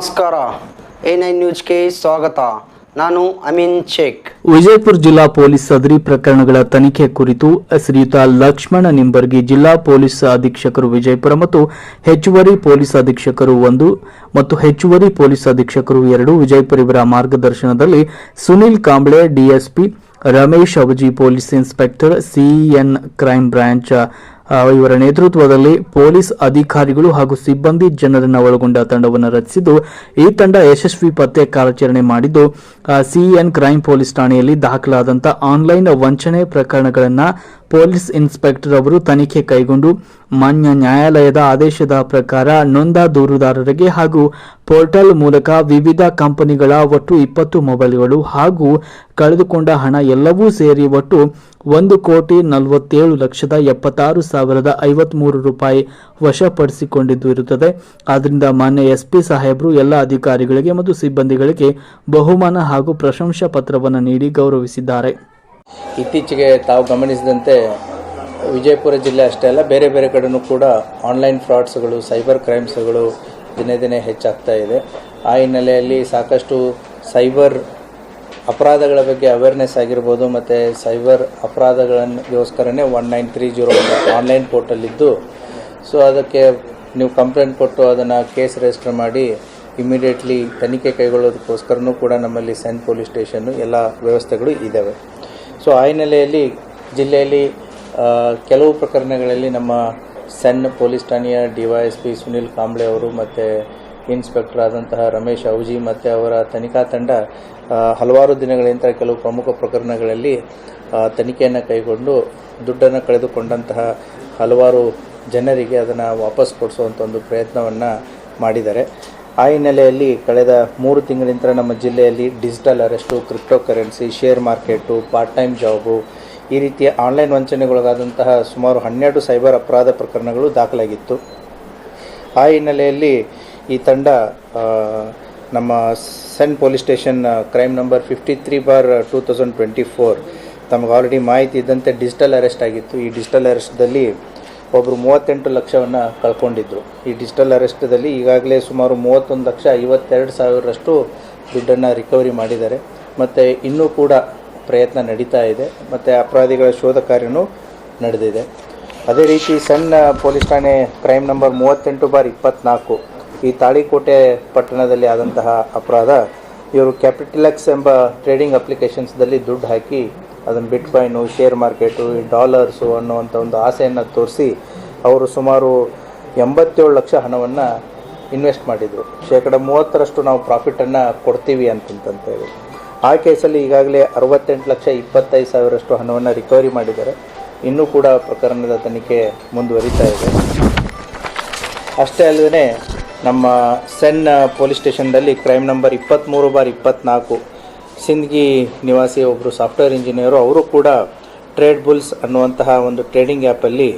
ನಮಸ್ಕಾರ, A9 ನ್ಯೂಸ್ಗೆ ಸ್ವಾಗತ. ನಾನು ಅಮೀನ್ ಶೇಖ್. ವಿಜಯಪುರ ಜಿಲ್ಲಾ ಪೊಲೀಸ್ ಸದರಿ ಪ್ರಕರಣಗಳ ತನಿಖೆ ಕುರಿತು ಶ್ರೀಯುತ ಲಕ್ಷ್ಮಣ ನಿಂಬರ್ಗಿ ಜಿಲ್ಲಾ ಪೊಲೀಸ್ ಅಧೀಕ್ಷಕರು ವಿಜಯಪುರ ಮತ್ತು ಹೆಚ್ಚುವರಿ ಪೊಲೀಸ್ ಅಧೀಕ್ಷಕರು 1 ಮತ್ತು ಹೆಚ್ಚುವರಿ ಪೊಲೀಸ್ ಅಧೀಕ್ಷಕರು 2 ವಿಜಯಪುರ ಇವರ ಮಾರ್ಗದರ್ಶನದಲ್ಲಿ Sunil Kamble DSP, Ramesh Avaji police inspector, CN crime branch ಇವರ ನೇತೃತ್ವದಲ್ಲಿ ಪೊಲೀಸ್ ಅಧಿಕಾರಿಗಳು ಹಾಗೂ ಸಿಬ್ಬಂದಿ ಜನರನ್ನು ಒಳಗೊಂಡ ತಂಡವನ್ನು ರಚಿಸಿದ್ದು, ಈ ತಂಡ ಯಶಸ್ವಿ ಪತ್ತೆ ಕಾರ್ಯಾಚರಣೆ ಮಾಡಿದ್ದು, ಸಿಎನ್ ಕ್ರೈಮ್ ಪೊಲೀಸ್ ಠಾಣೆಯಲ್ಲಿ ದಾಖಲಾದಂತಹ ಆನ್ಲೈನ್ ವಂಚನೆ ಪ್ರಕರಣಗಳನ್ನು ಪೊಲೀಸ್ ಇನ್ಸ್ಪೆಕ್ಟರ್ ಅವರು ತನಿಖೆ ಕೈಗೊಂಡು ಮಾನ್ಯ ನ್ಯಾಯಾಲಯದ ಆದೇಶದ ಪ್ರಕಾರ ನೊಂದ ದೂರುದಾರರಿಗೆ ಹಾಗೂ ಪೋರ್ಟಲ್ ಮೂಲಕ ವಿವಿಧ ಕಂಪನಿಗಳ ಒಟ್ಟು 20 ಮೊಬೈಲ್ಗಳು ಹಾಗೂ ಕಳೆದುಕೊಂಡ ಹಣ ಎಲ್ಲವೂ ಸೇರಿ ಒಟ್ಟು 1,47,76,053 ರೂಪಾಯಿ ವಶಪಡಿಸಿಕೊಂಡಿದ್ದು ಇರುತ್ತದೆ. ಆದ್ದರಿಂದ ಮಾನ್ಯ ಎಸ್ಪಿ ಸಾಹೇಬರು ಎಲ್ಲ ಅಧಿಕಾರಿಗಳಿಗೆ ಮತ್ತು ಸಿಬ್ಬಂದಿಗಳಿಗೆ ಬಹುಮಾನ ಹಾಗೂ ಪ್ರಶಂಸಾ ಪತ್ರವನ್ನು ನೀಡಿ ಗೌರವಿಸಿದ್ದಾರೆ. ಇತ್ತೀಚೆಗೆ ತಾವು ಗಮನಿಸಿದಂತೆ ವಿಜಯಪುರ ಜಿಲ್ಲೆ ಅಷ್ಟೇ ಅಲ್ಲ, ಬೇರೆ ಬೇರೆ ಕಡೆನೂ ಕೂಡ ಆನ್ಲೈನ್ ಫ್ರಾಡ್ಸ್ಗಳು, ಸೈಬರ್ ಕ್ರೈಮ್ಸ್ಗಳು ದಿನೇ ದಿನೇ ಹೆಚ್ಚಾಗ್ತಾ ಇದೆ. ಆ ಹಿನ್ನೆಲೆಯಲ್ಲಿ ಸಾಕಷ್ಟು ಸೈಬರ್ ಅಪರಾಧಗಳ ಬಗ್ಗೆ ಅವೇರ್ನೆಸ್ ಆಗಿರ್ಬೋದು, ಮತ್ತು ಸೈಬರ್ ಅಪರಾಧಗಳಿಗೋಸ್ಕರನೇ 1930 ಆನ್ಲೈನ್ ಪೋರ್ಟಲ್ ಇದ್ದು, ಸೊ ಅದಕ್ಕೆ ನೀವು ಕಂಪ್ಲೇಂಟ್ ಕೊಟ್ಟು ಅದನ್ನು ಕೇಸ್ ರಿಜಿಸ್ಟರ್ ಮಾಡಿ ಇಮಿಡಿಯೇಟ್ಲಿ ತನಿಖೆ ಕೈಗೊಳ್ಳೋದಕ್ಕೋಸ್ಕರನೂ ಕೂಡ ನಮ್ಮಲ್ಲಿ ಸೆನ್ ಪೊಲೀಸ್ ಸ್ಟೇಷನ್ನು ಎಲ್ಲ ವ್ಯವಸ್ಥೆಗಳು ಇದ್ದಾವೆ. ಸೊ ಆ ಹಿನ್ನೆಲೆಯಲ್ಲಿ ಜಿಲ್ಲೆಯಲ್ಲಿ ಕೆಲವು ಪ್ರಕರಣಗಳಲ್ಲಿ ನಮ್ಮ ಸೆನ್ ಪೊಲೀಸ್ ಠಾಣೆಯ DYSP ಸುನಿಲ್ ಕಾಂಬ್ಳೆ ಅವರು ಮತ್ತು ಇನ್ಸ್ಪೆಕ್ಟರ್ ಆದಂತಹ ರಮೇಶ್ ಅವಜಿ ಮತ್ತು ಅವರ ತನಿಖಾ ತಂಡ ಹಲವಾರು ದಿನಗಳಿಂದ ಕೆಲವು ಪ್ರಮುಖ ಪ್ರಕರಣಗಳಲ್ಲಿ ತನಿಖೆಯನ್ನು ಕೈಗೊಂಡು ದುಡ್ಡನ್ನು ಕಳೆದುಕೊಂಡಂತಹ ಹಲವಾರು ಜನರಿಗೆ ಅದನ್ನು ವಾಪಸ್ ಕೊಡಿಸುವಂಥ ಒಂದು ಪ್ರಯತ್ನವನ್ನು ಮಾಡಿದ್ದಾರೆ. ಆ ಹಿನ್ನೆಲೆಯಲ್ಲಿ ಕಳೆದ 3 ತಿಂಗಳಿಂದ ನಮ್ಮ ಜಿಲ್ಲೆಯಲ್ಲಿ digital arrest, crypto currency, share market, part time job ಈ ರೀತಿಯ ಆನ್ಲೈನ್ ವಂಚನೆಗೊಳಗಾದಂತಹ ಸುಮಾರು 12 ಸೈಬರ್ ಅಪರಾಧ ಪ್ರಕರಣಗಳು ದಾಖಲಾಗಿತ್ತು. ಆ ಹಿನ್ನೆಲೆಯಲ್ಲಿ ಈ ತಂಡ ನಮ್ಮ ಸೆನ್ ಪೊಲೀಸ್ ಸ್ಟೇಷನ್ ಕ್ರೈಮ್ ನಂಬರ್ 53/2024 ತಮಗೆ ಆಲ್ರೆಡಿ ಮಾಹಿತಿ ಇದ್ದಂತೆ ಡಿಜಿಟಲ್ ಅರೆಸ್ಟ್ ಆಗಿತ್ತು. ಈ ಡಿಜಿಟಲ್ ಅರೆಸ್ಟ್ದಲ್ಲಿ ಒಬ್ಬರು 38 ಲಕ್ಷವನ್ನು ಕಳ್ಕೊಂಡಿದ್ದರು. ಈ ಡಿಜಿಟಲ್ ಅರೆಸ್ಟ್ದಲ್ಲಿ ಈಗಾಗಲೇ ಸುಮಾರು 31,52,000ರಷ್ಟು ದುಡ್ಡನ್ನು ರಿಕವರಿ ಮಾಡಿದ್ದಾರೆ. ಮತ್ತು ಇನ್ನೂ ಕೂಡ ಪ್ರಯತ್ನ ನಡೀತಾ ಇದೆ ಮತ್ತು ಅಪರಾಧಿಗಳ ಶೋಧ ಕಾರ್ಯನೂ ನಡೆದಿದೆ. ಅದೇ ರೀತಿ ಸಣ್ಣ ಪೊಲೀಸ್ ಠಾಣೆ ಕ್ರೈಮ್ ನಂಬರ್ 38/24 ಈ ತಾಳಿಕೋಟೆ ಪಟ್ಟಣದಲ್ಲಿ ಆದಂತಹ ಅಪರಾಧ, ಇವರು ಕ್ಯಾಪಿಟಲೆಕ್ಸ್ ಎಂಬ ಟ್ರೇಡಿಂಗ್ ಅಪ್ಲಿಕೇಶನ್ಸ್ದಲ್ಲಿ ದುಡ್ಡು ಹಾಕಿ ಅದನ್ನು ಬಿಟ್ಕಾಯಿನು, ಶೇರ್ ಮಾರ್ಕೆಟು, ಡಾಲರ್ಸು ಅನ್ನುವಂಥ ಒಂದು ಆಸೆಯನ್ನು ತೋರಿಸಿ ಅವರು ಸುಮಾರು 87 ಲಕ್ಷ ಹಣವನ್ನು ಇನ್ವೆಸ್ಟ್ ಮಾಡಿದರು. 30% ನಾವು ಪ್ರಾಫಿಟನ್ನು ಕೊಡ್ತೀವಿ ಅಂತಂತೇಳಿ. ಆ ಕೇಸಲ್ಲಿ ಈಗಾಗಲೇ 68,25,000ರಷ್ಟು ಹಣವನ್ನು ರಿಕವರಿ ಮಾಡಿದ್ದಾರೆ. ಇನ್ನೂ ಕೂಡ ಪ್ರಕರಣದ ತನಿಖೆ ಮುಂದುವರಿತಾ ಇದೆ. ಅಷ್ಟೇ ಅಲ್ಲದೆ ನಮ್ಮ ಸೆನ್ ಪೊಲೀಸ್ ಸ್ಟೇಷನ್ದಲ್ಲಿ ಕ್ರೈಮ್ ನಂಬರ್ 23/24 ಸಿಂದಗಿ ನಿವಾಸಿ ಒಬ್ಬರು ಸಾಫ್ಟ್ವೇರ್ ಇಂಜಿನಿಯರು, ಅವರು ಕೂಡ ಟ್ರೇಡ್ ಬುಲ್ಸ್ ಅನ್ನುವಂತಹ ಒಂದು ಟ್ರೇಡಿಂಗ್ ಆ್ಯಪಲ್ಲಿ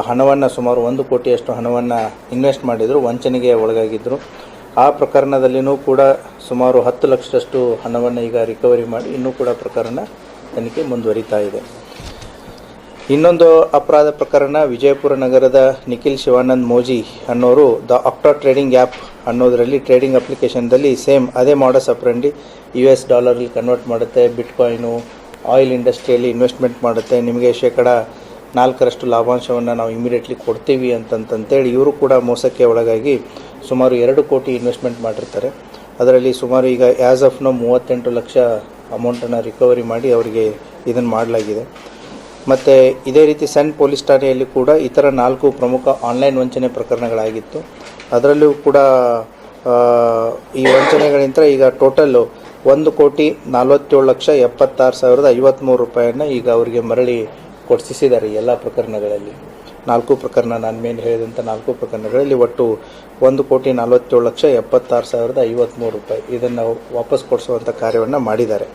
ಹಣವನ್ನು ಸುಮಾರು 1 ಕೋಟಿಯಷ್ಟು ಹಣವನ್ನು ಇನ್ವೆಸ್ಟ್ ಮಾಡಿದರು, ವಂಚನೆಗೆ ಒಳಗಾಗಿದ್ದರು. ಆ ಪ್ರಕರಣದಲ್ಲಿಯೂ ಕೂಡ ಸುಮಾರು 10 ಲಕ್ಷದಷ್ಟು ಹಣವನ್ನು ಈಗ ರಿಕವರಿ ಮಾಡಿ ಇನ್ನೂ ಕೂಡ ಪ್ರಕರಣ ತನಿಖೆ ಮುಂದುವರಿತಾ ಇದೆ. ಇನ್ನೊಂದು ಅಪರಾಧ ಪ್ರಕರಣ ವಿಜಯಪುರ ನಗರದ ನಿಖಿಲ್ ಶಿವಾನಂದ್ ಮೋಜಿ ಅನ್ನೋರು ದ ಆಕ್ಟಾ ಟ್ರೇಡಿಂಗ್ ಆ್ಯಪ್ ಅನ್ನೋದರಲ್ಲಿ ಟ್ರೇಡಿಂಗ್ ಅಪ್ಲಿಕೇಶನ್ದಲ್ಲಿ ಸೇಮ್ ಅದೇ ಮಾಡಸ್ ಆಪರೆಂಡಿ US ಡಾಲರಲ್ಲಿ ಕನ್ವರ್ಟ್ ಮಾಡುತ್ತೆ, ಬಿಟ್ಕಾಯಿನು, ಆಯಿಲ್ ಇಂಡಸ್ಟ್ರಿಯಲ್ಲಿ ಇನ್ವೆಸ್ಟ್ಮೆಂಟ್ ಮಾಡುತ್ತೆ, ನಿಮಗೆ 4% ಲಾಭಾಂಶವನ್ನು ನಾವು ಇಮಿಡಿಯೇಟ್ಲಿ ಕೊಡ್ತೀವಿ ಅಂತಂತೇಳಿ ಇವರು ಕೂಡ ಮೋಸಕ್ಕೆ ಒಳಗಾಗಿ ಸುಮಾರು 2 ಕೋಟಿ ಇನ್ವೆಸ್ಟ್ಮೆಂಟ್ ಮಾಡಿರ್ತಾರೆ. ಅದರಲ್ಲಿ ಸುಮಾರು ಈಗ ಆ್ಯಸ್ ಆಫ್ ನೋ 38 ಲಕ್ಷ ಅಮೌಂಟನ್ನು ರಿಕವರಿ ಮಾಡಿ ಅವರಿಗೆ ಇದನ್ನು ಮಾಡಲಾಗಿದೆ. ಮತ್ತು ಇದೇ ರೀತಿ ಸೆನ್ ಪೊಲೀಸ್ ಠಾಣೆಯಲ್ಲಿ ಕೂಡ ಇತರ 4 ಪ್ರಮುಖ ಆನ್ಲೈನ್ ವಂಚನೆ ಪ್ರಕರಣಗಳಾಗಿತ್ತು. ಅದರಲ್ಲೂ ಕೂಡ ಈ ವಂಚನೆಗಳಿಂದ ಈಗ ಟೋಟಲ್ಲು 1,47,76,053 ರೂಪಾಯಿಯನ್ನು ಈಗ ಅವರಿಗೆ ಮರಳಿ ಕೊಡಿಸಿದ್ದಾರೆ. ಎಲ್ಲ ಪ್ರಕರಣಗಳಲ್ಲಿ 4 ಪ್ರಕರಣ, ನಾನು ಮೇಲೆ ಹೇಳಿದಂಥ 4 ಪ್ರಕರಣಗಳಲ್ಲಿ ಒಟ್ಟು 1,47,76,053 ರೂಪಾಯಿ ಇದನ್ನು ವಾಪಸ್ ಕೊಡಿಸುವಂಥ ಕಾರ್ಯವನ್ನು ಮಾಡಿದ್ದಾರೆ.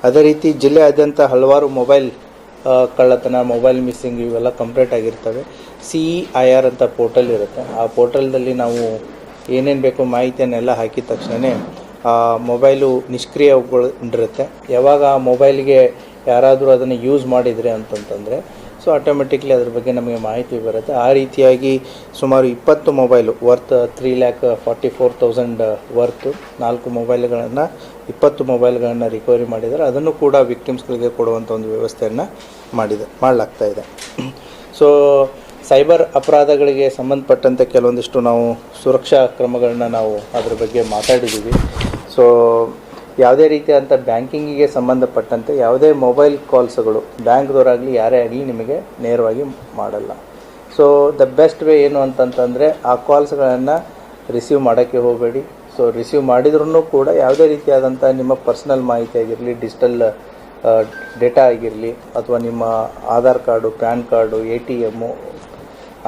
ಅದೇ ರೀತಿ ಜಿಲ್ಲೆಯಾದ್ಯಂತ ಹಲವಾರು ಮೊಬೈಲ್ ಕಳ್ಳತನ, ಮೊಬೈಲ್ ಮಿಸ್ಸಿಂಗ್ ಇವೆಲ್ಲ ಕಂಪ್ಲೀಟ್ ಆಗಿರ್ತವೆ. CEIR ಅಂತ ಪೋರ್ಟಲ್ ಇರುತ್ತೆ. ಆ ಪೋರ್ಟಲ್ದಲ್ಲಿ ನಾವು ಏನೇನು ಬೇಕೋ ಮಾಹಿತಿಯನ್ನೆಲ್ಲ ಹಾಕಿದ ತಕ್ಷಣ ಆ ಮೊಬೈಲು ನಿಷ್ಕ್ರಿಯಗೊಂಡಿರುತ್ತೆ. ಯಾವಾಗ ಆ ಮೊಬೈಲ್ಗೆ ಯಾರಾದರೂ ಅದನ್ನು ಯೂಸ್ ಮಾಡಿದರೆ ಅಂತಂತಂದರೆ ಸೊ ಆಟೋಮೆಟಿಕ್ಲಿ ಅದ್ರ ಬಗ್ಗೆ ನಮಗೆ ಮಾಹಿತಿ ಬರುತ್ತೆ. ಆ ರೀತಿಯಾಗಿ ಸುಮಾರು 20 ಮೊಬೈಲು ವರ್ತ್ 3,44,000 ವರ್ತು 4 ಮೊಬೈಲ್ಗಳನ್ನು 20 ಮೊಬೈಲ್ಗಳನ್ನು ರಿಕವರಿ ಮಾಡಿದ್ದಾರೆ. ಅದನ್ನು ಕೂಡ ವಿಕ್ಟಿಮ್ಸ್ಗಳಿಗೆ ಕೊಡುವಂಥ ಒಂದು ವ್ಯವಸ್ಥೆಯನ್ನು ಮಾಡಲಾಗ್ತಾ ಇದೆ. ಸೊ ಸೈಬರ್ ಅಪರಾಧಗಳಿಗೆ ಸಂಬಂಧಪಟ್ಟಂತೆ ಕೆಲವೊಂದಿಷ್ಟು ನಾವು ಸುರಕ್ಷಾ ಕ್ರಮಗಳನ್ನ ನಾವು ಅದ್ರ ಬಗ್ಗೆ ಮಾತಾಡಿದ್ದೀವಿ. ಸೊ ಯಾವುದೇ ರೀತಿಯಾದಂಥ ಬ್ಯಾಂಕಿಂಗಿಗೆ ಸಂಬಂಧಪಟ್ಟಂತೆ ಯಾವುದೇ ಮೊಬೈಲ್ ಕಾಲ್ಸ್ಗಳು ಬ್ಯಾಂಕ್ದವರಾಗಲಿ ಯಾರೇ ಆಗಲಿ ನಿಮಗೆ ನೇರವಾಗಿ ಮಾಡಲ್ಲ. ಸೊ ದ ಬೆಸ್ಟ್ ವೇ ಏನು ಅಂತಂತಂದರೆ ಆ ಕಾಲ್ಸ್ಗಳನ್ನು ರಿಸೀವ್ ಮಾಡೋಕ್ಕೆ ಹೋಗಬೇಡಿ. ಸೊ ರಿಸೀವ್ ಮಾಡಿದ್ರೂ ಕೂಡ ಯಾವುದೇ ರೀತಿಯಾದಂಥ ನಿಮ್ಮ ಪರ್ಸ್ನಲ್ ಮಾಹಿತಿ ಆಗಿರಲಿ, ಡಿಜಿಟಲ್ ಡೇಟಾ ಆಗಿರಲಿ, ಅಥವಾ ನಿಮ್ಮ Aadhaar card, PAN card, ATM,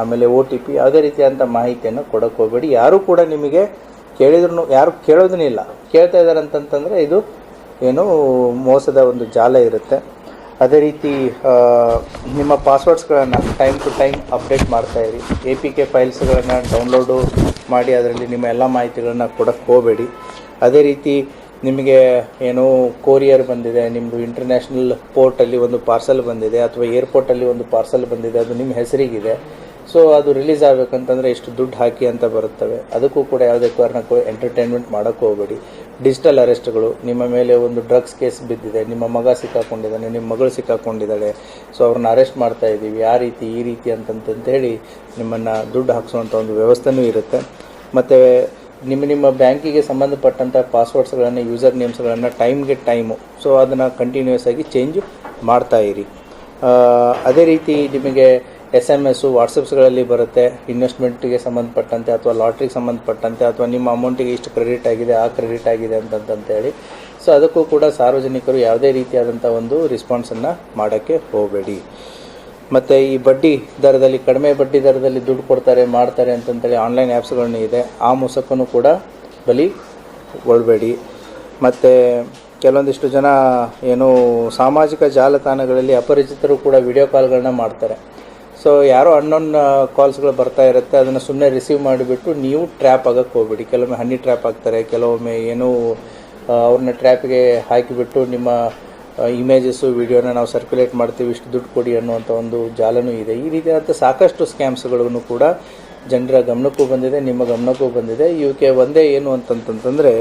ಆಮೇಲೆ OTP ಯಾವುದೇ ರೀತಿಯಾದಂಥ ಮಾಹಿತಿಯನ್ನು ಕೊಡೋಕ್ಕೆ ಹೋಗಬೇಡಿ. ಯಾರೂ ಕೂಡ ನಿಮಗೆ ಕೇಳಿದ್ರು ಯಾರು ಕೇಳೋದನ್ನಿಲ್ಲ, ಕೇಳ್ತಾ ಇದ್ದಾರೆ ಅಂತಂತಂದರೆ ಇದು ಏನು ಮೋಸದ ಒಂದು ಜಾಲ ಇರುತ್ತೆ. ಅದೇ ರೀತಿ ನಿಮ್ಮ ಪಾಸ್ವರ್ಡ್ಸ್ಗಳನ್ನು ಟೈಮ್ ಟು ಟೈಮ್ ಅಪ್ಡೇಟ್ ಮಾಡ್ತಾಯಿರಿ. APK ಫೈಲ್ಸ್ಗಳನ್ನು ಡೌನ್ಲೋಡು ಮಾಡಿ ಅದರಲ್ಲಿ ನಿಮ್ಮ ಎಲ್ಲ ಮಾಹಿತಿಗಳನ್ನು ಕೊಡೋಕ್ಕೆ ಹೋಗಬೇಡಿ. ಅದೇ ರೀತಿ ನಿಮಗೆ ಏನೋ ಕೊರಿಯರ್ ಬಂದಿದೆ, ನಿಮ್ಮದು ಇಂಟರ್ನ್ಯಾಷನಲ್ ಪೋರ್ಟಲ್ಲಿ ಒಂದು ಪಾರ್ಸಲ್ ಬಂದಿದೆ ಅಥವಾ ಏರ್ಪೋರ್ಟಲ್ಲಿ ಒಂದು ಪಾರ್ಸಲ್ ಬಂದಿದೆ, ಅದು ನಿಮ್ಮ ಹೆಸರಿಗಿದೆ. ಸೊ ಅದು ರಿಲೀಸ್ ಆಗಬೇಕಂತಂದರೆ ಎಷ್ಟು ದುಡ್ಡು ಹಾಕಿ ಅಂತ ಬರುತ್ತವೆ. ಅದಕ್ಕೂ ಕೂಡ ಯಾವುದೇ ಕಾರಣಕ್ಕೂ ಎಂಟರ್ಟೈನ್ಮೆಂಟ್ ಮಾಡೋಕ್ಕೆ ಹೋಗಬೇಡಿ. ಡಿಜಿಟಲ್ ಅರೆಸ್ಟ್ಗಳು, ನಿಮ್ಮ ಮೇಲೆ ಒಂದು ಡ್ರಗ್ಸ್ ಕೇಸ್ ಬಿದ್ದಿದೆ, ನಿಮ್ಮ ಮಗ ಸಿಕ್ಕಾಕೊಂಡಿದ್ದಾನೆ, ನಿಮ್ಮ ಮಗಳು ಸಿಕ್ಕಾಕೊಂಡಿದ್ದಾಳೆ, ಸೊ ಅವ್ರನ್ನ ಅರೆಸ್ಟ್ ಮಾಡ್ತಾ ಇದ್ದೀವಿ, ಆ ರೀತಿ ಈ ರೀತಿ ಅಂತಂತೇಳಿ ನಿಮ್ಮನ್ನು ದುಡ್ಡು ಹಾಕಿಸುವಂಥ ಒಂದು ವ್ಯವಸ್ಥೆನೂ ಇರುತ್ತೆ. ಮತ್ತು ನಿಮ್ಮ ಬ್ಯಾಂಕಿಗೆ ಸಂಬಂಧಪಟ್ಟಂಥ ಪಾಸ್ವರ್ಡ್ಸ್ಗಳನ್ನು, ಯೂಸರ್ ನೇಮ್ಸ್ಗಳನ್ನು ಟೈಮು ಸೊ ಅದನ್ನು ಕಂಟಿನ್ಯೂಸ್ ಆಗಿ ಚೇಂಜ್ ಮಾಡ್ತಾ ಇರಿ. ಅದೇ ರೀತಿ ನಿಮಗೆ SMS ವಾಟ್ಸಪ್ಸ್ಗಳಲ್ಲಿ ಬರುತ್ತೆ ಇನ್ವೆಸ್ಟ್ಮೆಂಟಿಗೆ ಸಂಬಂಧಪಟ್ಟಂತೆ ಅಥವಾ ಲಾಟ್ರಿಗೆ ಸಂಬಂಧಪಟ್ಟಂತೆ ಅಥವಾ ನಿಮ್ಮ ಅಮೌಂಟಿಗೆ ಇಷ್ಟು ಕ್ರೆಡಿಟ್ ಆಗಿದೆ, ಆ ಕ್ರೆಡಿಟ್ ಆಗಿದೆ ಅಂತಂತೇಳಿ. ಸೊ ಅದಕ್ಕೂ ಕೂಡ ಸಾರ್ವಜನಿಕರು ಯಾವುದೇ ರೀತಿಯಾದಂಥ ಒಂದು ರೆಸ್ಪಾನ್ಸನ್ನು ಮಾಡೋಕ್ಕೆ ಹೋಗಬೇಡಿ. ಮತ್ತು ಈ ಬಡ್ಡಿ ದರದಲ್ಲಿ, ಕಡಿಮೆ ಬಡ್ಡಿ ದರದಲ್ಲಿ ದುಡ್ಡು ಕೊಡ್ತಾರೆ ಮಾಡ್ತಾರೆ ಅಂತಂತೇಳಿ ಆನ್ಲೈನ್ ಆ್ಯಪ್ಸ್ಗಳನ್ನ ಇದೆ, ಆ ಮೋಸಕ್ಕೂ ಕೂಡ ಬಲಿ ಒಳ್ಬೇಡಿ. ಮತ್ತು ಕೆಲವೊಂದಿಷ್ಟು ಜನ ಏನು ಸಾಮಾಜಿಕ ಜಾಲತಾಣಗಳಲ್ಲಿ ಅಪರಿಚಿತರು ಕೂಡ ವಿಡಿಯೋ ಕಾಲ್ಗಳನ್ನ ಮಾಡ್ತಾರೆ. ಸೊ ಯಾರೋ ಅನ್ನೋನ್ ಕಾಲ್ಸ್ಗಳು ಬರ್ತಾ ಇರುತ್ತೆ, ಅದನ್ನು ಸುಮ್ಮನೆ ರಿಸೀವ್ ಮಾಡಿಬಿಟ್ಟು ನೀವು ಟ್ರ್ಯಾಪ್ ಆಗೋಕ್ಕೆ ಹೋಗ್ಬೇಡಿ. ಕೆಲವೊಮ್ಮೆ ಹನಿ ಟ್ರ್ಯಾಪ್ ಆಗ್ತಾರೆ, ಕೆಲವೊಮ್ಮೆ ಏನೋ ಅವ್ರನ್ನ ಟ್ರ್ಯಾಪಿಗೆ ಹಾಕಿಬಿಟ್ಟು ನಿಮ್ಮ ಇಮೇಜಸ್ಸು ವಿಡಿಯೋನ ನಾವು ಸರ್ಕ್ಯುಲೇಟ್ ಮಾಡ್ತೀವಿ, ಇಷ್ಟು ದುಡ್ಡು ಕೊಡಿ ಅನ್ನುವಂಥ ಒಂದು ಜಾಲನೂ ಇದೆ. ಈ ರೀತಿಯಾದಂಥ ಸಾಕಷ್ಟು ಸ್ಕ್ಯಾಮ್ಸ್ಗಳನ್ನು ಕೂಡ ಜನರ ಗಮನಕ್ಕೂ ಬಂದಿದೆ, ನಿಮ್ಮ ಗಮನಕ್ಕೂ ಬಂದಿದೆ. ಇವಕ್ಕೆ ಒಂದೇ ಏನು ಅಂತಂತಂದರೆ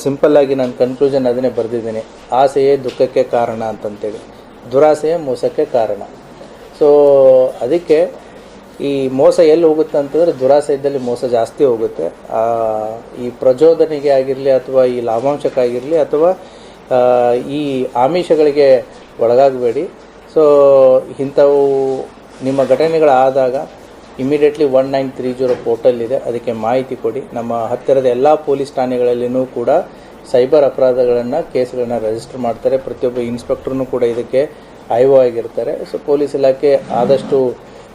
ಸಿಂಪಲ್ಲಾಗಿ ನಾನು ಕನ್ಕ್ಲೂಷನ್ ಅದನ್ನೇ ಬರೆದಿದ್ದೀನಿ, ಆಸೆಯೇ ದುಃಖಕ್ಕೆ ಕಾರಣ ಅಂತಂತೇಳಿ, ದುರಾಸೆಯೇ ಮೋಸಕ್ಕೆ ಕಾರಣ. ಸೊ ಅದಕ್ಕೆ ಈ ಮೋಸ ಎಲ್ಲಿ ಹೋಗುತ್ತೆ ಅಂತಂದರೆ ದುರಾಸೆ ಇದ್ದಲ್ಲಿ ಮೋಸ ಜಾಸ್ತಿ ಹೋಗುತ್ತೆ. ಈ ಪ್ರಚೋದನೆಗೆ ಆಗಿರಲಿ ಅಥವಾ ಈ ಲಾಭಾಂಶಕ್ಕಾಗಿರಲಿ ಅಥವಾ ಈ ಆಮಿಷಗಳಿಗೆ ಒಳಗಾಗಬೇಡಿ. ಸೊ ಇಂಥವು ನಿಮ್ಮ ಘಟನೆಗಳಾದಾಗ ಇಮಿಡಿಯೇಟ್ಲಿ 1930 ಪೋರ್ಟಲ್ ಇದೆ, ಅದಕ್ಕೆ ಮಾಹಿತಿ ಕೊಡಿ. ನಮ್ಮ ಹತ್ತಿರದ ಎಲ್ಲ ಪೊಲೀಸ್ ಠಾಣೆಗಳಲ್ಲಿಯೂ ಕೂಡ ಸೈಬರ್ ಅಪರಾಧಗಳನ್ನು ಕೇಸ್ಗಳನ್ನು ರಿಜಿಸ್ಟರ್ ಮಾಡ್ತಾರೆ. ಪ್ರತಿಯೊಬ್ಬ ಇನ್ಸ್ಪೆಕ್ಟ್ರೂ ಕೂಡ ಇದಕ್ಕೆ IO ಆಗಿರ್ತಾರೆ. ಸೊ ಪೊಲೀಸ್ ಇಲಾಖೆ ಆದಷ್ಟು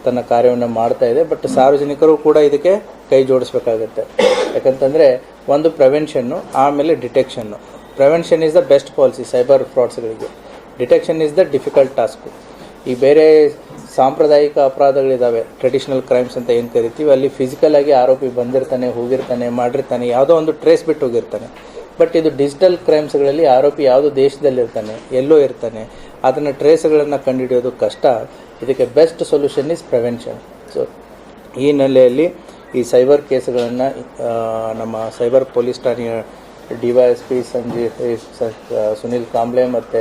ತನ್ನ ಕಾರ್ಯವನ್ನು ಮಾಡ್ತಾ ಇದೆ. ಬಟ್ ಸಾರ್ವಜನಿಕರು ಕೂಡ ಇದಕ್ಕೆ ಕೈ ಜೋಡಿಸ್ಬೇಕಾಗತ್ತೆ. ಯಾಕಂತಂದರೆ ಒಂದು ಪ್ರಿವೆನ್ಷನ್ನು, ಆಮೇಲೆ detection. Prevention is the best policy cyber ಫ್ರಾಡ್ಸ್ಗಳಿಗೆ, detection is the difficult task. ಈ ಬೇರೆ ಸಾಂಪ್ರದಾಯಿಕ ಅಪರಾಧಗಳಿದ್ದಾವೆ, ಟ್ರೆಡಿಷನಲ್ ಕ್ರೈಮ್ಸ್ ಅಂತ ಏನು ಕರಿತೀವಿ, ಅಲ್ಲಿ ಫಿಸಿಕಲಾಗಿ ಆರೋಪಿ ಬಂದಿರ್ತಾನೆ, ಹೋಗಿರ್ತಾನೆ, ಮಾಡಿರ್ತಾನೆ, ಯಾವುದೋ ಒಂದು ಟ್ರೇಸ್ ಬಿಟ್ಟು ಹೋಗಿರ್ತಾನೆ. ಬಟ್ ಇದು ಡಿಜಿಟಲ್ ಕ್ರೈಮ್ಸ್ಗಳಲ್ಲಿ ಆರೋಪಿ ಯಾವುದೋ ದೇಶದಲ್ಲಿರ್ತಾನೆ, ಎಲ್ಲೋ ಇರ್ತಾನೆ, ಅದನ್ನು ಟ್ರೇಸ್ಗಳನ್ನು ಕಂಡುಹಿಡಿಯೋದು ಕಷ್ಟ. ಇದಕ್ಕೆ best solution is prevention. So ಈ ನೆಲೆಯಲ್ಲಿ ಈ ಸೈಬರ್ ಕೇಸ್ಗಳನ್ನು ನಮ್ಮ ಸೈಬರ್ ಪೊಲೀಸ್ ಠಾಣೆಯ DYSP ಸುನಿಲ್ ಕಾಂಬ್ಳೆ ಮತ್ತು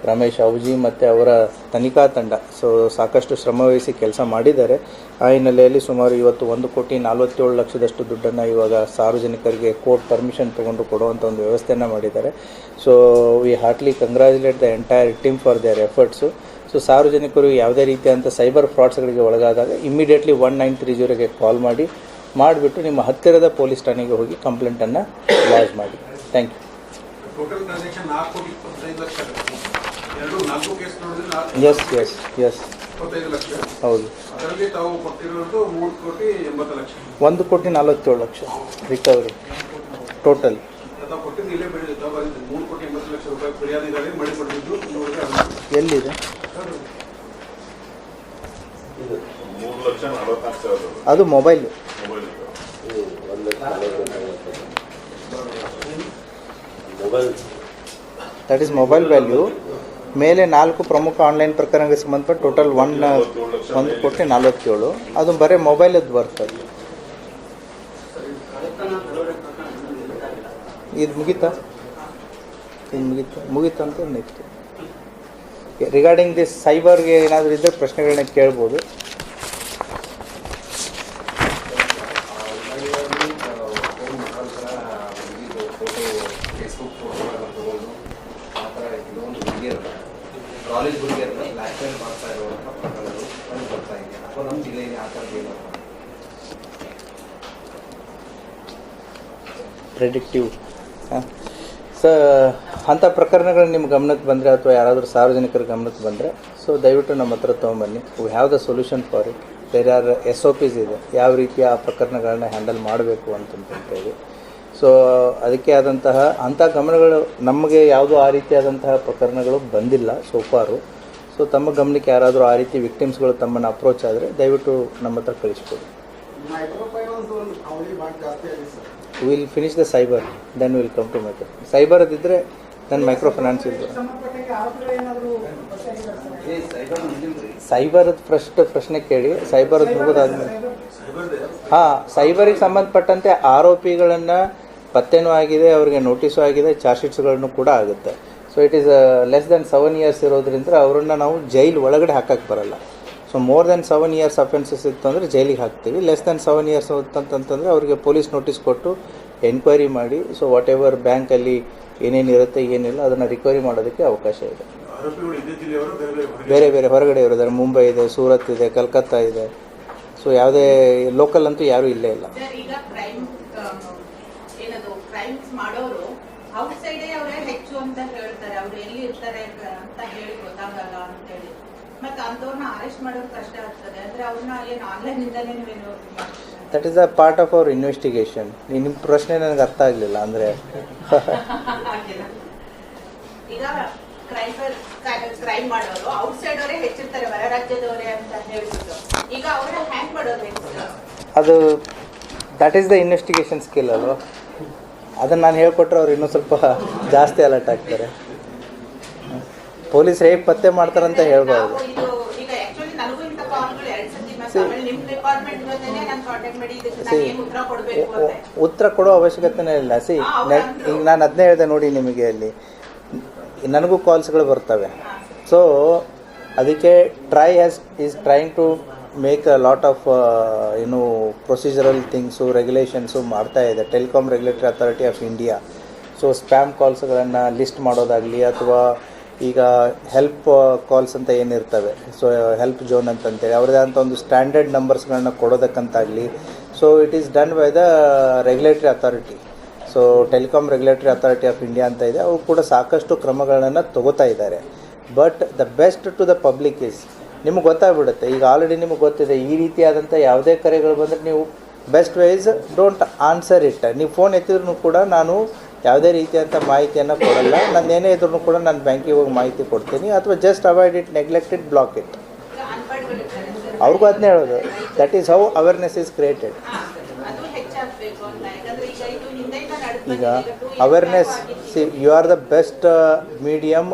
ರಮೇಶ್ ಔಜಿ ಮತ್ತು ಅವರ ತನಿಖಾ ತಂಡ ಸೊ ಸಾಕಷ್ಟು ಶ್ರಮವಹಿಸಿ ಕೆಲಸ ಮಾಡಿದ್ದಾರೆ. ಆ ಹಿನ್ನೆಲೆಯಲ್ಲಿ ಸುಮಾರು ಇವತ್ತು 1,47,00,000 ದುಡ್ಡನ್ನು ಇವಾಗ ಸಾರ್ವಜನಿಕರಿಗೆ ಕೋರ್ಟ್ ಪರ್ಮಿಷನ್ ತೊಗೊಂಡು ಕೊಡುವಂಥ ಒಂದು ವ್ಯವಸ್ಥೆಯನ್ನು ಮಾಡಿದ್ದಾರೆ. So we heartily congratulate the entire team for their efforts. So ಸಾರ್ವಜನಿಕರು ಯಾವುದೇ ರೀತಿಯಾದಂಥ ಸೈಬರ್ ಫ್ರಾಡ್ಸ್ಗಳಿಗೆ ಒಳಗಾದಾಗ ಇಮ್ಮಿಡಿಯೇಟ್ಲಿ 1930ಗೆ ಕಾಲ್ ಮಾಡಿಬಿಟ್ಟು ನಿಮ್ಮ ಹತ್ತಿರದ ಪೊಲೀಸ್ ಠಾಣೆಗೆ ಹೋಗಿ ಕಂಪ್ಲೇಂಟನ್ನು ಲಾಡ್ಜ್ ಮಾಡಿ. Thank you. ಎಸ್ ಹೌದು, 1,47,00,000 ರಿಕವರಿ ಟೋಟಲ್. ಎಲ್ಲಿದೆ ಅದು? Mobile that is mobile value. ಮೇಲೆ 4 ಪ್ರಮುಖ ಆನ್ಲೈನ್ ಪ್ರಕರಣಗಳಿಗೆ ಸಂಬಂಧಪಟ್ಟ ಟೋಟಲ್ 1,47,00,000 ಅದು ಬರೀ ಮೊಬೈಲದ್ದು ಬರ್ತದೆ. ಇದು ಮುಗೀತಾ ಅಂತ ನೆಕ್ಸ್ಟ್ ರಿಗಾರ್ಡಿಂಗ್ ದಿಸ್ ಸೈಬರ್ಗೆ ಏನಾದರೂ ಇದ್ದರೆ ಪ್ರಶ್ನೆಗಳನ್ನ ಕೇಳ್ಬೋದು. ಕಾಲೇಜ್ ಹುಡುಗಿಯರ ಬ್ಲ್ಯಾಕ್ ಮೇಲ್ ಮಾಡ್ತಾ ಇರುವಂಥ ಪ್ರಕರಣಗಳು ಕಂಡು ಬರ್ತಾ ಇದೆ ಅಥವಾ ನಮ್ಮ ಜಿಲ್ಲೆಯಲ್ಲಿ ಆ ಥರದ್ದು ಏನಪ್ಪ ಪ್ರೆಡಿಕ್ಟಿವ್ ಅಂಥ ಪ್ರಕರಣಗಳು ನಿಮ್ಮ ಗಮನಕ್ಕೆ ಬಂದರೆ ಅಥವಾ ಯಾರಾದರೂ ಸಾರ್ವಜನಿಕರ ಗಮನಕ್ಕೆ ಬಂದರೆ ಸೊ ದಯವಿಟ್ಟು ನಮ್ಮ ಹತ್ರ ತೊಗೊಂಬನ್ನಿ. We have the solution for it. There are SOPs ಇದೆ, ಯಾವ ರೀತಿಯ ಆ ಪ್ರಕರಣಗಳನ್ನ ಹ್ಯಾಂಡಲ್ ಮಾಡಬೇಕು ಅಂತಂತೇಳಿ. ಸೊ ಅದಕ್ಕೆ ಆದಂತಹ ಅಂಥ ಗಮನಗಳು ನಮಗೆ ಯಾವುದೂ ಆ ರೀತಿಯಾದಂತಹ ಪ್ರಕರಣಗಳು ಬಂದಿಲ್ಲ ಸೋಫಾರು. ಸೊ ತಮ್ಮ ಗಮನಕ್ಕೆ ಯಾರಾದರೂ ಆ ರೀತಿ ವಿಕ್ಟಿಮ್ಸ್ಗಳು ತಮ್ಮನ್ನು ಅಪ್ರೋಚ್ ಆದರೆ ದಯವಿಟ್ಟು ನಮ್ಮ ಹತ್ರ ಕಳಿಸ್ಕೊಡಿ. Will finish the cyber, then will come to micro. Cyber ಅದಿದ್ದರೆ ನನ್ನ ಮೈಕ್ರೋ ಫೈನಾನ್ಸ್ ಇದ್ದು ಸೈಬರ್ದು ಪ್ರಶ್ನೆ ಕೇಳಿ. ಸೈಬರ್ದು ಮುಗಿದಾದ್ಮೇಲೆ ಸೈಬರಿಗೆ ಸಂಬಂಧಪಟ್ಟಂತೆ ಆರೋಪಿಗಳನ್ನು ಪತ್ತೆನೂ ಆಗಿದೆ, ಅವರಿಗೆ ನೋಟಿಸು ಆಗಿದೆ, ಚಾರ್ಜ್ ಶೀಟ್ಸ್ಗಳನ್ನು ಕೂಡ ಆಗುತ್ತೆ. So it is less than 7 years ಇರೋದ್ರಿಂದ ಅವರನ್ನು ನಾವು ಜೈಲ್ ಒಳಗಡೆ ಹಾಕಕ್ಕೆ ಬರಲ್ಲ. So more than 7 years offences ಇತ್ತು ಅಂದರೆ ಜೈಲಿಗೆ ಹಾಕ್ತೀವಿ. ಲೆಸ್ ದೆನ್ 7 years ಅಂತಂತಂದರೆ ಅವರಿಗೆ ಪೊಲೀಸ್ ನೋಟಿಸ್ ಕೊಟ್ಟು ಎನ್ಕ್ವೈರಿ ಮಾಡಿ ಸೊ ವಾಟ್ ಎವರ್ ಬ್ಯಾಂಕಲ್ಲಿ ಏನೇನಿರುತ್ತೆ ಏನಿಲ್ಲ ಅದನ್ನು ರಿಕವರಿ ಮಾಡೋದಕ್ಕೆ ಅವಕಾಶ ಇದೆ. ಬೇರೆ ಬೇರೆ ಹೊರಗಡೆ ಇರೋದಾರೆ, ಮುಂಬೈ ಇದೆ, ಸೂರತ್ ಇದೆ, ಕಲ್ಕತ್ತಾ ಇದೆ. ಸೊ ಯಾವುದೇ ಲೋಕಲ್ ಅಂತೂ ಯಾರೂ ಇಲ್ಲೇ ಇಲ್ಲ. ಮಾಡೋರು ಔಟ್ಸೈಡೇ ಅವರೇ ಹೆಚ್ಚು ಅಂತ ಹೇಳ್ತಾರೆ, ಅವ್ರು ಎಲ್ಲಿ ಇರ್ತಾರೆ ಅಂತ ಹೇಳಿ ಗೊತ್ತಾಗಲ್ಲ ಅಂತ ಹೇಳಿ. ಮತ್ತೆ ಅಂತವ್ರನ್ನ ಅರೆಸ್ಟ್ ಮಾಡೋದು ಕಷ್ಟ ಆಗ್ತದೆ ಅಂದ್ರೆ ಅವ್ರನ್ನ ಏನು ಆನ್ಲೈನ್ ಇಂದಾನೇ ನೀವೇನು that is a part of our investigation. ನಿಮ್ಮ ಪ್ರಶ್ನೆ ನನಗೆ ಅರ್ಥ ಆಗಲಿಲ್ಲ ಅಂದರೆ ಈಗ ಕ್ರೈಮ್ ಮಾಡೋರು ಔಟ್ಸೈಡ್ ಅವರೇ ಹೆಚ್ಚಿರ್ತಾರೆ, ಹೊರ ರಾಜ್ಯದವರೇ ಅಂತ ಹೇಳ್ಬಿಟ್ಟು ಈಗ ಅವ್ರನ್ನ ಹ್ಯಾಂಗ್ ಮಾಡೋದು ಅದು that is the investigation skill ಅಲ್ವಾ. ಅದನ್ನು ನಾನು ಹೇಳ್ಕೊಟ್ರೆ ಅವ್ರು ಇನ್ನೂ ಸ್ವಲ್ಪ ಜಾಸ್ತಿ ಅಲರ್ಟ್ ಆಗ್ತಾರೆ. ಪೊಲೀಸರು ಹೇಗೆ ಪತ್ತೆ ಮಾಡ್ತಾರಂತ ಹೇಳ್ಬಾರ್ದು. ಉತ್ತರ ಕೊಡೋ ಅವಶ್ಯಕತೆನೇ ಇಲ್ಲ. ಈಗ ನಾನು ಅದನ್ನೇ ಹೇಳಿದೆ ನೋಡಿ ನಿಮಗೆ, ಅಲ್ಲಿ ನನಗೂ ಕಾಲ್ಸ್ಗಳು ಬರ್ತವೆ. ಸೊ ಅದಕ್ಕೆ is trying to make a lot of procedural things regulations ಮಾಡ್ತಾ ಇದೆ telecom regulatory authority of India. So spam ಕಾಲ್ಸ್ಗಳನ್ನು ಲಿಸ್ಟ್ ಮಾಡೋದಾಗಲಿ ಅಥವಾ ಈಗ ಹೆಲ್ಪ್ ಕಾಲ್ಸ್ ಅಂತ ಏನಿರ್ತವೆ, ಸೊ ಹೆಲ್ಪ್ ಝೋನ್ ಅಂತಂತೇಳಿ ಅವ್ರದ್ದೇ ಅಂತ ಒಂದು ಸ್ಟ್ಯಾಂಡರ್ಡ್ ನಂಬರ್ಸ್ಗಳನ್ನ ಕೊಡೋದಕ್ಕಂತಾಗಲಿ. So it is done by the regulatory authority. So telecom regulatory authority of India ಅಂತ ಇದೆ, ಅವರು ಕೂಡ ಸಾಕಷ್ಟು ಕ್ರಮಗಳನ್ನು ತಗೋತಾ ಇದ್ದಾರೆ. But the best to the public is, ನಿಮಗೆ ಗೊತ್ತಾಗ್ಬಿಡುತ್ತೆ. ಈಗ ಆಲ್ರೆಡಿ ನಿಮಗೆ ಗೊತ್ತಿದೆ ಈ ರೀತಿಯಾದಂಥ ಯಾವುದೇ ಕರೆಗಳು ಬಂದರೆ ನೀವು best wise don't answer it. ನೀವು ಫೋನ್ ಎತ್ತಿದ್ರೂ ಕೂಡ ನಾನು ಯಾವುದೇ ರೀತಿಯಾದಂಥ ಮಾಹಿತಿಯನ್ನು ಕೊಡಲ್ಲ. ನಾನು ಏನೇ ಇದ್ರೂ ಕೂಡ ನಾನು ಬ್ಯಾಂಕಿಗೆ ಹೋಗಿ ಮಾಹಿತಿ ಕೊಡ್ತೀನಿ, ಅಥವಾ just avoid it, neglect it, block it. ಅವ್ರಿಗೂ ಅದನ್ನೇ ಹೇಳೋದು. That is how awareness is created. ಈಗ awareness, see you are the best medium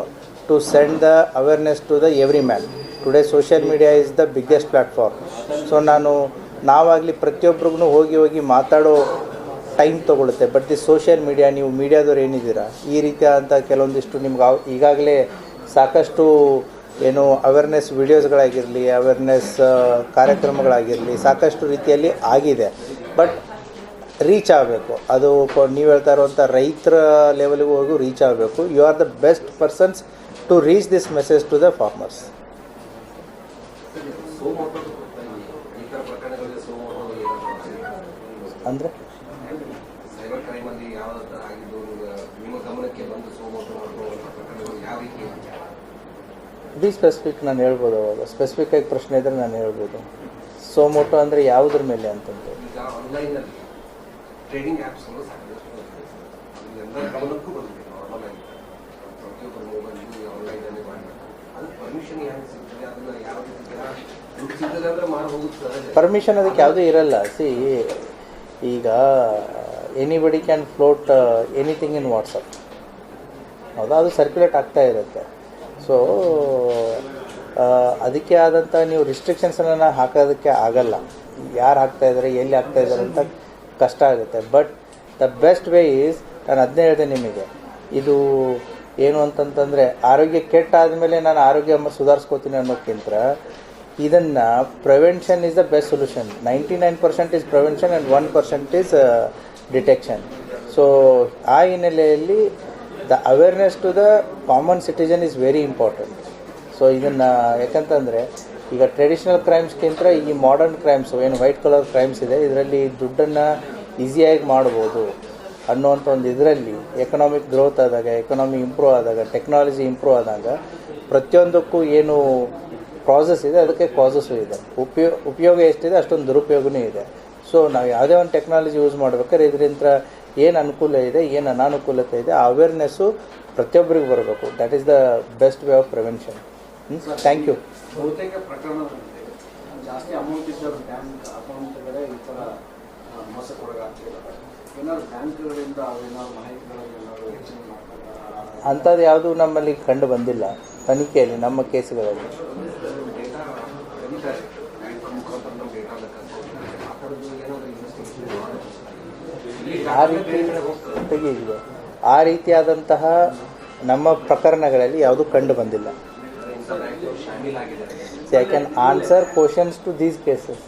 to send the awareness to the every man. Today social media is the biggest platform. So ನಾವಾಗಲಿ ಪ್ರತಿಯೊಬ್ಬರಿಗೂ ಹೋಗಿ ಮಾತಾಡೋ time ತೊಗೊಳುತ್ತೆ. But the social media, ನೀವು ಮೀಡಿಯಾದವ್ರು ಏನಿದ್ದೀರಾ, ಈ ರೀತಿಯಾದಂಥ ಕೆಲವೊಂದಿಷ್ಟು ನಿಮ್ಗೆ ಈಗಾಗಲೇ ಸಾಕಷ್ಟು ಅವೇರ್ನೆಸ್ ವಿಡಿಯೋಸ್ಗಳಾಗಿರಲಿ, ಅವೇರ್ನೆಸ್ ಕಾರ್ಯಕ್ರಮಗಳಾಗಿರಲಿ ಸಾಕಷ್ಟು ರೀತಿಯಲ್ಲಿ ಆಗಿದೆ. ಬಟ್ ರೀಚ್ ಆಗಬೇಕು. ಅದು ನೀವು ಹೇಳ್ತಾ ಇರುವಂಥ ರೈತರ ಲೆವೆಲ್ಗೂ ಹೋಗಿ ರೀಚ್ ಆಗಬೇಕು. You are the best persons to reach this message to the farmers. ಅಂದರೆ ಸೈಬರ್ ಕ್ರೈಮಲ್ಲಿ ಯಾವ ಆಗಿದ್ದು ನಿಮ್ಮ ಗಮನಕ್ಕೆ ಬಂದು ಸೋಮೋಟೋ ಮಾಡುವಂಥ ಪ್ರಕರಣಗಳು ಯಾವ ರೀತಿ? ಬಿ ಸ್ಪೆಸಿಫಿಕ್ ನಾನು ಹೇಳ್ಬೋದು. ಅವಾಗ ಸ್ಪೆಸಿಫಿಕ್ ಆಗಿ ಪ್ರಶ್ನೆ ಇದ್ದರೆ ನಾನು ಹೇಳ್ಬೋದು. ಸೋಮೋಟೋ ಅಂದರೆ ಯಾವುದ್ರ ಮೇಲೆ ಅಂತಂದು. ಈಗ ಆನ್ಲೈನಲ್ಲಿ ಟ್ರೇಡಿಂಗ್ ಆ್ಯಪ್ಸ್ಗಳು ಸಾಕಷ್ಟು ಎಲ್ಲರ ಗಮನಕ್ಕೂ ಬಂದಿದೆ. ನಾರ್ಮಲ್ ಆಗಿ ಪ್ರತಿಯೊಬ್ಬರು ಮೊಬೈಲ್ ಆನ್ಲೈನಲ್ಲಿ ಮಾಡಿ ಅದು ಪರ್ಮಿಷನ್ ಯಾರು ಸಿಗ್ತದೆ, ಅದನ್ನು ಯಾವ ರೀತಿ ಸಿಗ್ತದೆ ಅಂದರೆ ಮಾಡಿ ಹೋಗುತ್ತೆ. ಪರ್ಮಿಷನ್ ಅದಕ್ಕೆ ಯಾವುದೂ ಇರಲ್ಲ. ಸಿ ಈಗ anybody can float anything in WhatsApp, ಹೌದಾ? ಅದು ಸರ್ಕ್ಯುಲೇಟ್ ಆಗ್ತಾ ಇರುತ್ತೆ. ಸೊ ಅದಕ್ಕೆ ಆದಂಥ ನೀವು ರಿಸ್ಟ್ರಿಕ್ಷನ್ಸನ್ನು ಹಾಕೋದಕ್ಕೆ ಆಗಲ್ಲ. ಯಾರು ಹಾಕ್ತಾಯಿದ್ದಾರೆ, ಎಲ್ಲಿ ಹಾಕ್ತಾಯಿದ್ದಾರೆ ಅಂತ ಕಷ್ಟ ಆಗುತ್ತೆ. But the best way is, ನಾನು ಅದನ್ನೇ ಹೇಳಿದೆ ನಿಮಗೆ, ಇದು ಏನು ಅಂತಂತಂದರೆ ಆರೋಗ್ಯ ಕೆಟ್ಟ ಆದಮೇಲೆ ನಾನು ಆರೋಗ್ಯ ಸುಧಾರಿಸ್ಕೋತೀನಿ ಅನ್ನೋಕ್ಕಿಂತ ಇದನ್ನು prevention is the best solution. 99% is prevention and 1% is detection. So ಆ ಹಿನ್ನೆಲೆಯಲ್ಲಿ the awareness to the common citizen is very important. So ಇದನ್ನು ಯಾಕಂತಂದರೆ ಈಗ ಟ್ರೆಡಿಷ್ನಲ್ ಕ್ರೈಮ್ಸ್ಗಿಂತ ಈ ಮಾಡರ್ನ್ ಕ್ರೈಮ್ಸು ಏನು ವೈಟ್ ಕಲರ್ ಕ್ರೈಮ್ಸ್ ಇದೆ, ಇದರಲ್ಲಿ ದುಡ್ಡನ್ನು ಈಸಿಯಾಗಿ ಮಾಡ್ಬೋದು ಅನ್ನುವಂಥ ಒಂದು ಇದರಲ್ಲಿ ಎಕನಾಮಿಕ್ ಗ್ರೋತ್ ಆದಾಗ, ಎಕನಾಮಿ ಇಂಪ್ರೂವ್ ಆದಾಗ, ಟೆಕ್ನಾಲಜಿ ಇಂಪ್ರೂವ್ ಆದಾಗ ಪ್ರತಿಯೊಂದಕ್ಕೂ ಏನು ಕಾಸಸ್ ಇದೆ ಅದಕ್ಕೆ ಕಾಸಸ್ಸು ಇದೆ. ಉಪಯೋಗ ಎಷ್ಟಿದೆ ಅಷ್ಟೊಂದು ದುರುಪಯೋಗವೂ ಇದೆ. ಸೊ ನಾವು ಯಾವುದೇ ಒಂದು ಟೆಕ್ನಾಲಜಿ ಯೂಸ್ ಮಾಡ್ಬೇಕಾದ್ರೆ ಇದರಿಂದ ಏನು ಅನುಕೂಲ ಇದೆ, ಏನು ಅನಾನುಕೂಲತೆ ಇದೆ, ಆ ಅವೇರ್ನೆಸ್ಸು ಪ್ರತಿಯೊಬ್ಬರಿಗೂ ಬರಬೇಕು. That is the best way of prevention. Thank you. ಬಹುತೇಕ ಪ್ರಕರಣಗಳಲ್ಲಿ ಜಾಸ್ತಿ ಅಮೌಂಟ್ ಇದ್ದವರು ಬ್ಯಾಂಕ್ ಅಕೌಂಟ್ಗಳೇ ಈ ಥರ ಮೋಸಕ್ಕೊಳಗಾಗ್ತಿದ್ದಾರೆ. ಏನಾದ್ರು ಬ್ಯಾಂಕ್ಗಳಿಂದ ಏನಾದ್ರು ಮಾಹಿತಿಗಳನ್ನು ಏನಾದ್ರು ಹೆಚ್ಚಿನ ಮಾಡ್ತಾರೆ? ಅಂಥದ್ದು ಯಾವುದೂ ನಮ್ಮಲ್ಲಿ ಕಂಡು ಬಂದಿಲ್ಲ ತನಿಖೆಯಲ್ಲಿ, ನಮ್ಮ ಕೇಸುಗಳಲ್ಲಿ. ಡೇಟಾ ತೆಗಿತಾರೆ, ಬ್ಯಾಂಕ್ ಮುಖಾಂತರ ನಮ್ಮ ಡೇಟಾ ಲೆಕ್ಕ ಆ ಥರದ್ದು ಏನಾದರೂ ಇನ್ವೆಸ್ಟಿಗೇಷನ್ ಆ ರೀತಿ ತೆಗೆದಿದೆ. ಆ ರೀತಿಯಾದಂತಹ ನಮ್ಮ ಪ್ರಕರಣಗಳಲ್ಲಿ ಯಾವುದೂ ಕಂಡು ಬಂದಿಲ್ಲ. So I can answer questions to these cases.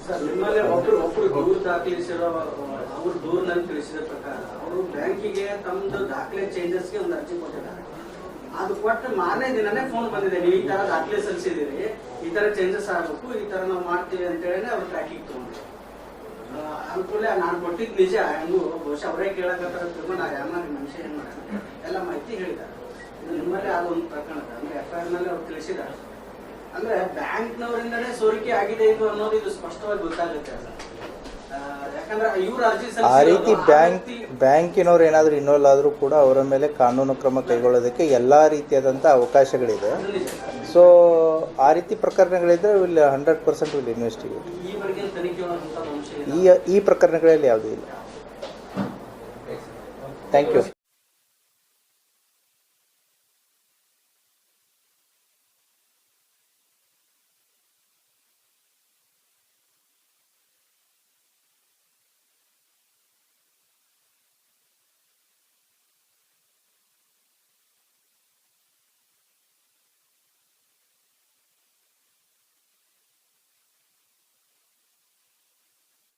ಒಬ್ಬರು ದೂರು ದಾಖಲಿಸಿರೋ ಅವ್ರ ದೂರಿನಲ್ಲಿ ತಿಳಿಸಿದ ಪ್ರಕಾರ ಅವರು ಬ್ಯಾಂಕಿಗೆ ತಮ್ಮದು ದಾಖಲೆ ಚೇಂಜಸ್ಗೆ ಒಂದು ಅರ್ಜಿ ಕೊಟ್ಟಿದ್ದಾರೆ. ಅದು ಕೊಟ್ಟು ಮಾರನೇ ದಿನನೇ ಫೋನ್ ಬಂದಿದೆ, ನೀವು ಈ ತರ ದಾಖಲೆ ಸಲ್ಲಿಸಿದಿರಿ, ಈ ತರ ಚೇಂಜಸ್ ಆಗಬೇಕು, ಈ ತರ ನಾವು ಮಾಡ್ತೀವಿ ಅಂತ ಹೇಳಿ ಅವ್ರು ಟ್ರ್ಯಾಕಿಂಗ್ ತಗೊಂಡ್ರು. ಅನುಕೂಲ ನಾನು ಕೊಟ್ಟಿದ್ದು ನಿಜ, ಹಂಗೂ ಬಹುಶಃ ಅವರೇ ಕೇಳಕತ್ತಾರ ತಿಳ್ಕೊಂಡು ಆ ಯಾಮಾರಿ ಮನುಷ್ಯ ಏನ್ ಮಾಡ್ತಾರೆ ಎಲ್ಲ ಮಾಹಿತಿ ಹೇಳಿದ್ದಾರೆ. ಇದು ನಿಮ್ಮಲ್ಲಿ ಅದೊಂದು ಪ್ರಕರಣ ಅಂದ್ರೆ FIR ನಲ್ಲಿ ಅವ್ರು ತಿಳಿಸಿದ್ದಾರೆ. ಅಂದ್ರೆ ಬ್ಯಾಂಕ್ನವರಿಂದನೇ ಸೋರಿಕೆ ಆಗಿದೆ ಇದು ಅನ್ನೋದು ಇದು ಸ್ಪಷ್ಟವಾಗಿ ಗೊತ್ತಾಗುತ್ತೆ. ಯಾಕಂದ್ರೆ ಇವ್ರ ಅರ್ಜಿ ಆ ರೀತಿ ಬ್ಯಾಂಕಿನವ್ರು ಏನಾದರೂ ಇನ್ವಾಲ್ವ್ ಆದರೂ ಕೂಡ ಅವರ ಮೇಲೆ ಕಾನೂನು ಕ್ರಮ ಕೈಗೊಳ್ಳೋದಕ್ಕೆ ಎಲ್ಲ ರೀತಿಯಾದಂಥ ಅವಕಾಶಗಳಿದೆ. ಸೊ ಆ ರೀತಿ ಪ್ರಕರಣಗಳಿದ್ದರೆ ವಿಲ್ 100% ವಿಲ್ ಇನ್ವೆಸ್ಟಿಗೇಟ್. ಈ ಪ್ರಕರಣಗಳಲ್ಲಿ ಯಾವುದೂ ಇಲ್ಲ. Thank you.